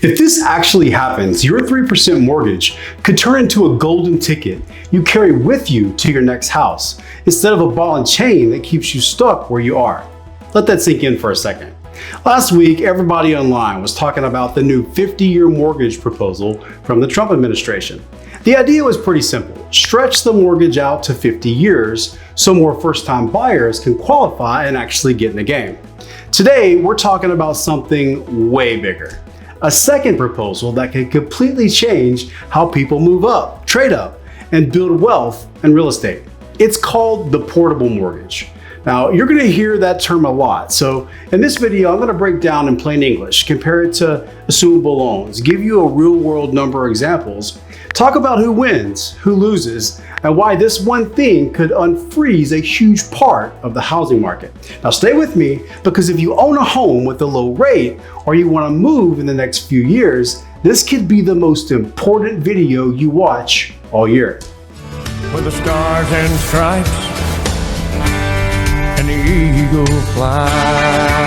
If this actually happens, your 3% mortgage could turn into a golden ticket you carry with you to your next house, instead of a ball and chain that keeps you stuck where you are. Let that sink in for a second. Last week, everybody online was talking about the new 50-year mortgage proposal from the Trump administration. The idea was pretty simple. Stretch the mortgage out to 50 years so more first-time buyers can qualify and actually get in the game. Today, we're talking about something way bigger. A second proposal that can completely change how people move up, trade up, and build wealth in real estate. It's called the portable mortgage. Now, you're going to hear that term a lot. So in this video, I'm going to break down in plain English, compare it to assumable loans, give you a real world number of examples, talk about who wins, who loses, and why this one thing could unfreeze a huge part of the housing market. Now stay with me, because if you own a home with a low rate or you want to move in the next few years, this could be the most important video you watch all year. With the stars and stripes and the eagle flies.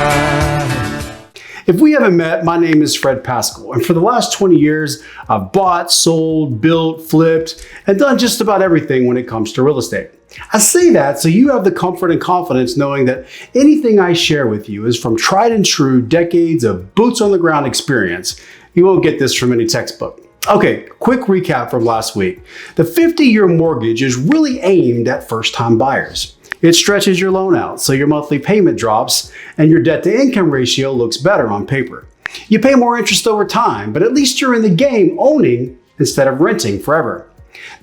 If we haven't met, my name is Fred Paskell, and for the last 20 years, I've bought, sold, built, flipped, and done just about everything when it comes to real estate. I say that so you have the comfort and confidence knowing that anything I share with you is from tried and true decades of boots on the ground experience. You won't get this from any textbook. Okay, quick recap from last week. The 50-year mortgage is really aimed at first-time buyers. It stretches your loan out so your monthly payment drops and your debt-to-income ratio looks better on paper. You pay more interest over time, but at least you're in the game owning instead of renting forever.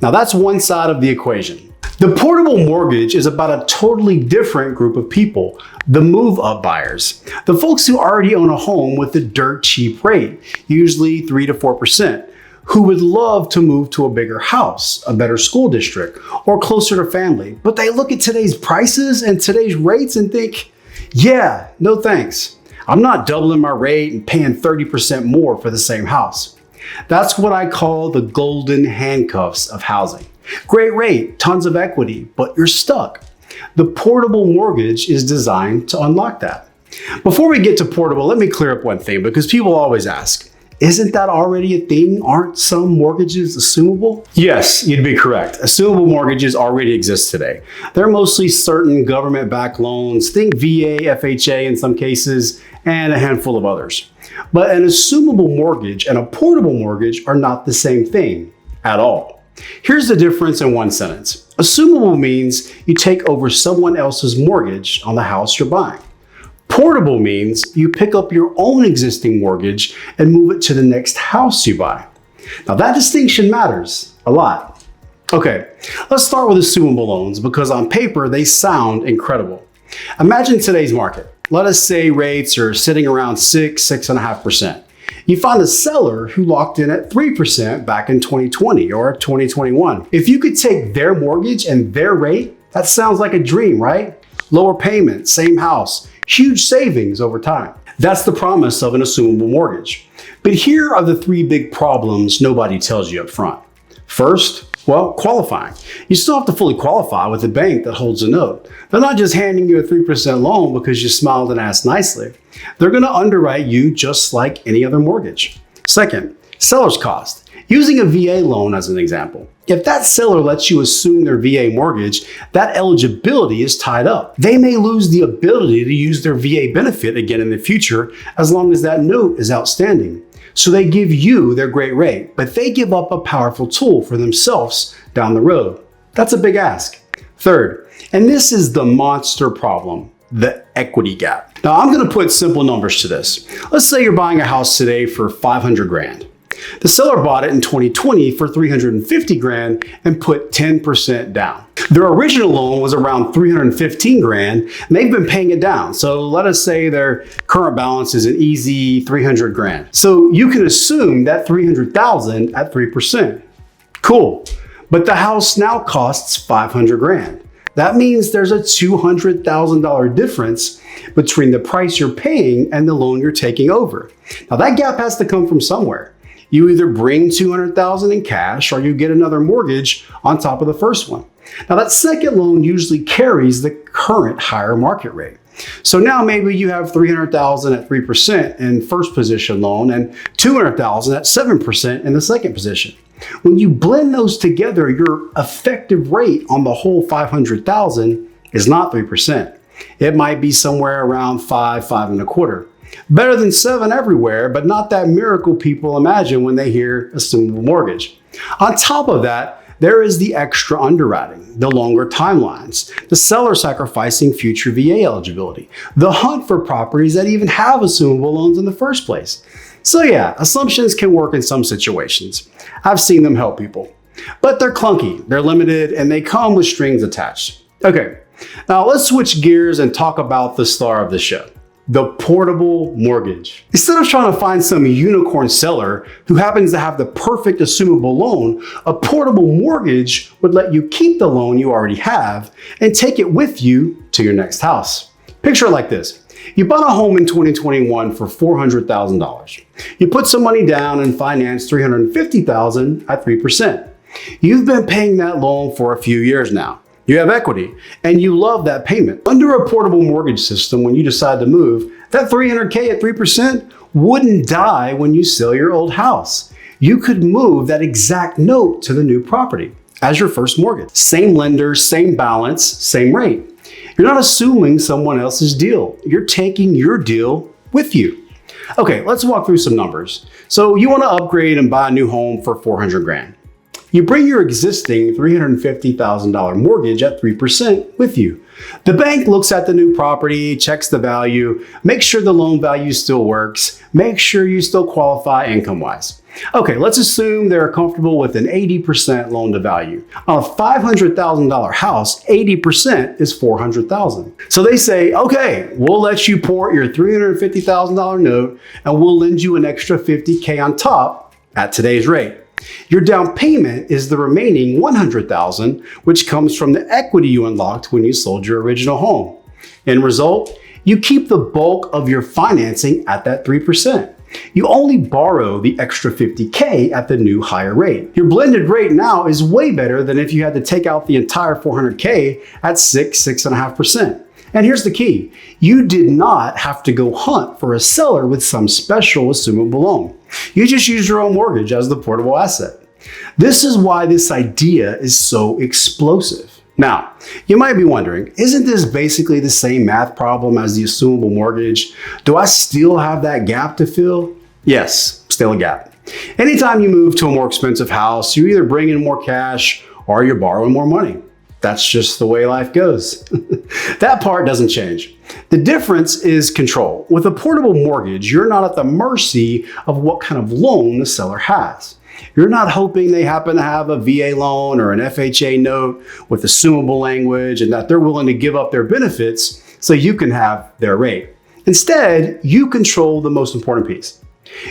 Now that's one side of the equation. The portable mortgage is about a totally different group of people, the move-up buyers, the folks who already own a home with a dirt cheap rate, usually 3 to 4%. Who would love to move to a bigger house, a better school district, or closer to family. But they look at today's prices and today's rates and think, yeah, no thanks. I'm not doubling my rate and paying 30% more for the same house. That's what I call the golden handcuffs of housing. Great rate, tons of equity, but you're stuck. The portable mortgage is designed to unlock that. Before we get to portable, let me clear up one thing, because people always ask, isn't that already a thing? Aren't some mortgages assumable? Yes, you'd be correct. Assumable mortgages already exist today. They're mostly certain government-backed loans, think VA, FHA in some cases, and a handful of others. But an assumable mortgage and a portable mortgage are not the same thing at all. Here's the difference in one sentence. Assumable means you take over someone else's mortgage on the house you're buying. Portable means you pick up your own existing mortgage and move it to the next house you buy. Now that distinction matters a lot. Okay, let's start with assumable loans, because on paper they sound incredible. Imagine today's market. Let us say rates are sitting around 6.5%. You find a seller who locked in at 3% back in 2020 or 2021. If you could take their mortgage and their rate, that sounds like a dream, right? Lower payment, same house, huge savings over time. That's the promise of an assumable mortgage. But here are the three big problems nobody tells you up front. First, well, qualifying. You still have to fully qualify with the bank that holds a note. They're not just handing you a 3% loan because you smiled and asked nicely. They're going to underwrite you just like any other mortgage. Second, seller's cost. Using a VA loan as an example. If that seller lets you assume their VA mortgage, that eligibility is tied up. They may lose the ability to use their VA benefit again in the future as long as that note is outstanding. So they give you their great rate, but they give up a powerful tool for themselves down the road. That's a big ask. Third, and this is the monster problem, the equity gap. Now I'm going to put simple numbers to this. Let's say you're buying a house today for 500 grand. The seller bought it in 2020 for 350 grand and put 10% down. Their original loan was around 315 grand and they've been paying it down. So let us say their current balance is an easy 300 grand. So you can assume that 300,000 at 3%. Cool. But the house now costs 500 grand. That means there's a $200,000 difference between the price you're paying and the loan you're taking over. Now that gap has to come from somewhere. You either bring $200,000 in cash or you get another mortgage on top of the first one. Now that second loan usually carries the current higher market rate. So now maybe you have $300,000 at 3% in first position loan and $200,000 at 7% in the second position. When you blend those together, your effective rate on the whole $500,000 is not 3%. It might be somewhere around 5.25. Better than 7 everywhere, but not that miracle people imagine when they hear assumable mortgage. On top of that, there is the extra underwriting, the longer timelines, the seller sacrificing future VA eligibility, the hunt for properties that even have assumable loans in the first place. So yeah, assumptions can work in some situations. I've seen them help people, but they're clunky, they're limited, and they come with strings attached. Okay, now let's switch gears and talk about the star of the show. The portable mortgage. Instead of trying to find some unicorn seller who happens to have the perfect assumable loan, a portable mortgage would let you keep the loan you already have and take it with you to your next house. Picture it like this. You bought a home in 2021 for $400,000. You put some money down and financed $350,000 at 3%. You've been paying that loan for a few years now. You have equity, and you love that payment. Under a portable mortgage system, when you decide to move, that $300K at 3% wouldn't die when you sell your old house. You could move that exact note to the new property as your first mortgage. Same lender, same balance, same rate. You're not assuming someone else's deal. You're taking your deal with you. Okay, let's walk through some numbers. So you want to upgrade and buy a new home for $400,000. You bring your existing $350,000 mortgage at 3% with you. The bank looks at the new property, checks the value, makes sure the loan value still works, makes sure you still qualify income-wise. Okay, let's assume they're comfortable with an 80% loan to value. On a $500,000 house, 80% is $400,000. So they say, okay, we'll let you port your $350,000 note and we'll lend you an extra $50K on top at today's rate. Your down payment is the remaining $100,000, which comes from the equity you unlocked when you sold your original home. End result, you keep the bulk of your financing at that 3%. You only borrow the extra $50K at the new higher rate. Your blended rate now is way better than if you had to take out the entire $400K at 6.5%. And here's the key. You did not have to go hunt for a seller with some special assumable loan. You just use your own mortgage as the portable asset. This is why this idea is so explosive. Now, you might be wondering, isn't this basically the same math problem as the assumable mortgage? Do I still have that gap to fill? Yes, still a gap. Anytime you move to a more expensive house, you either bring in more cash or you're borrowing more money. That's just the way life goes. That part doesn't change. The difference is control. With a portable mortgage, you're not at the mercy of what kind of loan the seller has. You're not hoping they happen to have a VA loan or an FHA note with assumable language and that they're willing to give up their benefits so you can have their rate. Instead, you control the most important piece.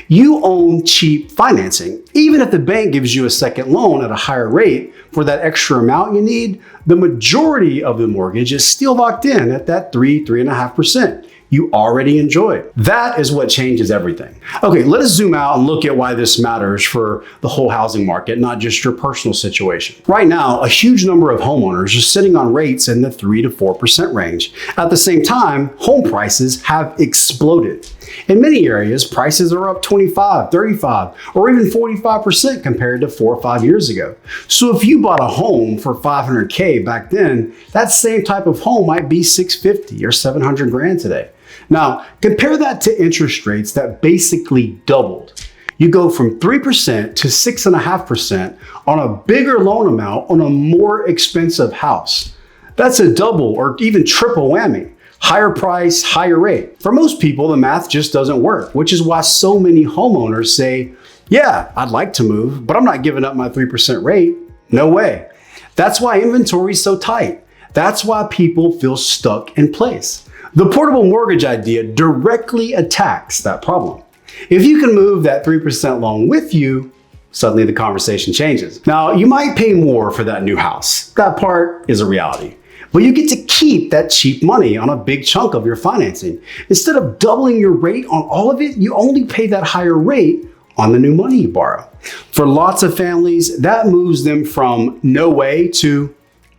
You own cheap financing. Even if the bank gives you a second loan at a higher rate for that extra amount you need, the majority of the mortgage is still locked in at that 3.5%. You already enjoy. That is what changes everything. Okay, let us zoom out and look at why this matters for the whole housing market, not just your personal situation. Right now, a huge number of homeowners are sitting on rates in the 3 to 4% range. At the same time, home prices have exploded. In many areas, prices are up 25, 35, or even 45% compared to 4 or 5 years ago. So if you bought a home for $500K back then, that same type of home might be $650 or $700,000 today. Now, compare that to interest rates that basically doubled. You go from 3% to 6.5% on a bigger loan amount on a more expensive house. That's a double or even triple whammy. Higher price, higher rate. For most people, the math just doesn't work, which is why so many homeowners say, yeah, I'd like to move, but I'm not giving up my 3% rate. No way. That's why inventory is so tight. That's why people feel stuck in place. The portable mortgage idea directly attacks that problem. If you can move that 3% loan with you, suddenly the conversation changes. Now, you might pay more for that new house. That part is a reality. But you get to keep that cheap money on a big chunk of your financing. Instead of doubling your rate on all of it, you only pay that higher rate on the new money you borrow. For lots of families, that moves them from no way to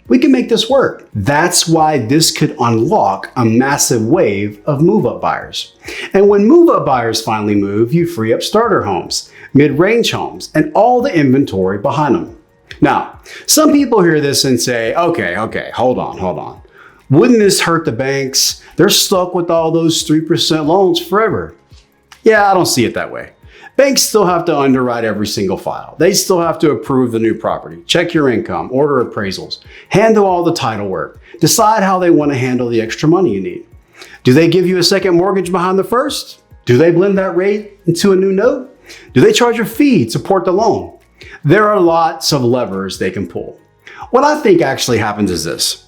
We can make this work. That's why this could unlock a massive wave of move-up buyers. And when move-up buyers finally move, you free up starter homes, mid-range homes, and all the inventory behind them. Now, some people hear this and say, okay, hold on. Wouldn't this hurt the banks? They're stuck with all those 3% loans forever. Yeah, I don't see it that way. Banks still have to underwrite every single file. They still have to approve the new property, check your income, order appraisals, handle all the title work, decide how they want to handle the extra money you need. Do they give you a second mortgage behind the first? Do they blend that rate into a new note? Do they charge a fee to support the loan? There are lots of levers they can pull. What I think actually happens is this.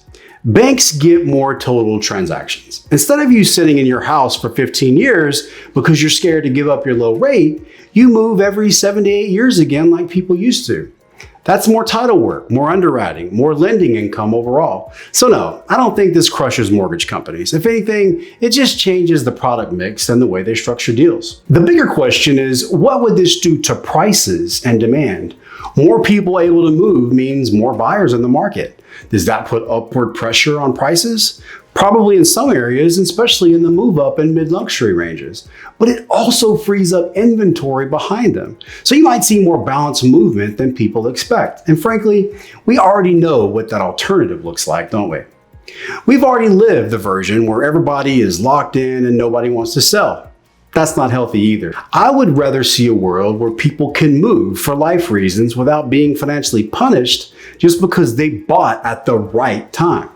Banks get more total transactions. Instead of you sitting in your house for 15 years because you're scared to give up your low rate, you move every 7 to 8 years again like people used to. That's more title work, more underwriting, more lending income overall. So no, I don't think this crushes mortgage companies. If anything, it just changes the product mix and the way they structure deals. The bigger question is, what would this do to prices and demand? More people able to move means more buyers in the market. Does that put upward pressure on prices? Probably in some areas, especially in the move up and mid-luxury ranges. But it also frees up inventory behind them. So you might see more balanced movement than people expect. And frankly, we already know what that alternative looks like, don't we? We've already lived the version where everybody is locked in and nobody wants to sell. That's not healthy either. I would rather see a world where people can move for life reasons without being financially punished just because they bought at the right time.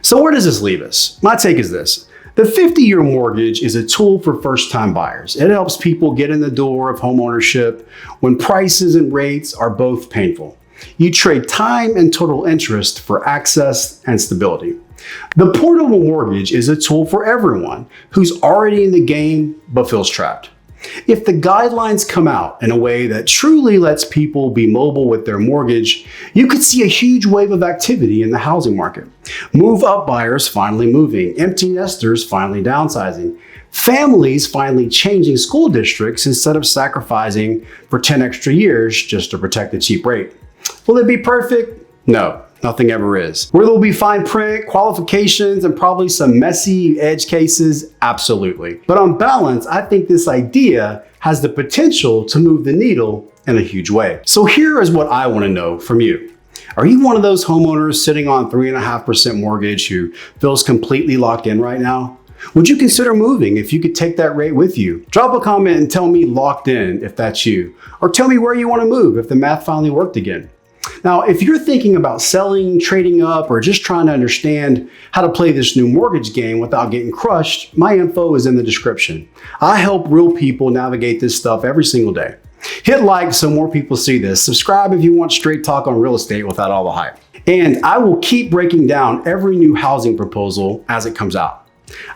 So where does this leave us? My take is this. The 50-year mortgage is a tool for first-time buyers. It helps people get in the door of homeownership when prices and rates are both painful. You trade time and total interest for access and stability. The portable mortgage is a tool for everyone who's already in the game but feels trapped. If the guidelines come out in a way that truly lets people be mobile with their mortgage, you could see a huge wave of activity in the housing market. Move-up buyers finally moving, empty nesters finally downsizing, families finally changing school districts instead of sacrificing for 10 extra years just to protect a cheap rate. Will it be perfect? No. Nothing ever is. Where there will be fine print, qualifications, and probably some messy edge cases? Absolutely. But on balance, I think this idea has the potential to move the needle in a huge way. So here is what I want to know from you. Are you one of those homeowners sitting on 3.5% mortgage who feels completely locked in right now? Would you consider moving if you could take that rate with you? Drop a comment and tell me locked in if that's you. Or tell me where you want to move if the math finally worked again. Now, if you're thinking about selling, trading up, or just trying to understand how to play this new mortgage game without getting crushed, my info is in the description. I help real people navigate this stuff every single day. Hit like so more people see this. Subscribe if you want straight talk on real estate without all the hype. And I will keep breaking down every new housing proposal as it comes out.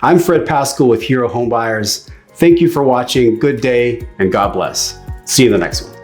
I'm Fred Paskell with Homebuyers. Thank you for watching. Good day and God bless. See you in the next one.